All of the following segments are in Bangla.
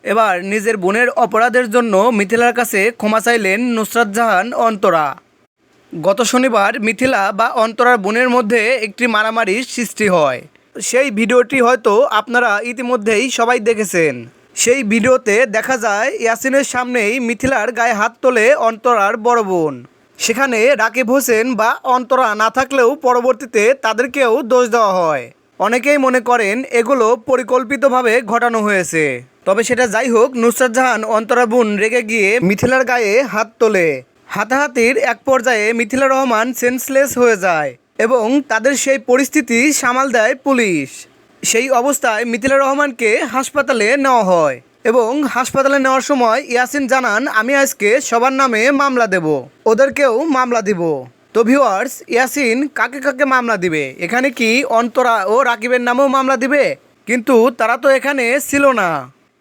এবার নিজের বোনের অপরাধের জন্য মিথিলার কাছে ক্ষমা চাইলেন নুসরাত জাহান অন্তরা। গত শনিবার মিথিলা বা অন্তরার বোনের মধ্যে একটি মারামারির সৃষ্টি হয়। সেই ভিডিওটি হয়তো আপনারা ইতিমধ্যেই সবাই দেখেছেন। সেই ভিডিওতে দেখা যায় ইয়াসিনের সামনেই মিথিলার গায়ে হাত তোলে অন্তরার বড় বোন। সেখানে রাকিব হোসেন বা অন্তরা না থাকলেও পরবর্তীতে তাদেরকেও দোষ দেওয়া হয়। অনেকেই মনে করেন এগুলো পরিকল্পিতভাবে ঘটানো হয়েছে। তবে সেটা যাই হোক, নুসরাত জাহান অন্তরা বোন রেগে গিয়ে মিথিলার গায়ে হাত তোলে। হাতাহাতির এক পর্যায়ে মিথিলা রহমান সেন্সলেস হয়ে যায় এবং তাদের সেই পরিস্থিতি সামাল দেয় পুলিশ। সেই অবস্থায় মিথিলা রহমানকে হাসপাতালে নেওয়া হয় এবং হাসপাতালে নেওয়ার সময় ইয়াসিন জানান, আমি আজকে সবার নামে মামলা দেব, ওদেরকেও মামলা দিব। তো ভিউয়ার্স, ইয়াসিন কাকে কাকে মামলা দিবে? এখানে কি অন্তরা ও রাকিবের নামেও মামলা দিবে? কিন্তু তারা তো এখানে ছিল না।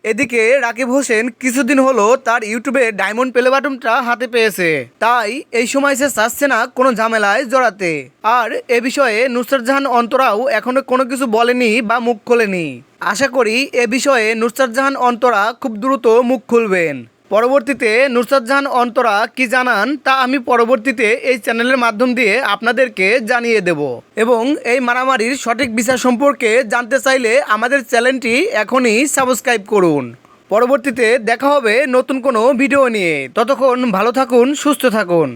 এদিকে রাকিব হোসেন কিছুদিন হলো তার ইউটিউবে ডায়মন্ড প্লে বাটনটা হাতে পেয়েছে, তাই এই সময় সে চাচ্ছে না কোনো ঝামেলায় জড়াতে। আর এ বিষয়ে নুসরাত জাহান অন্তরাও এখনো কোনো কিছু বলেনি বা মুখ খোলেনি। আশা করি এ বিষয়ে নুসরাত জাহান অন্তরা খুব দ্রুত মুখ খুলবেন। পরবর্তীতে নুসরাত জাহান অন্তরা কি জানান তা আমি পরবর্তীতে এই চ্যানেলের মাধ্যম দিয়ে আপনাদেরকে জানিয়ে দেব। এবং এই মারামারির সঠিক বিচার সম্পর্কে জানতে চাইলে আমাদের চ্যানেলটি এখনই সাবস্ক্রাইব করুন। পরবর্তীতে দেখা হবে নতুন কোনো ভিডিও নিয়ে। ততক্ষণ ভালো থাকুন, সুস্থ থাকুন।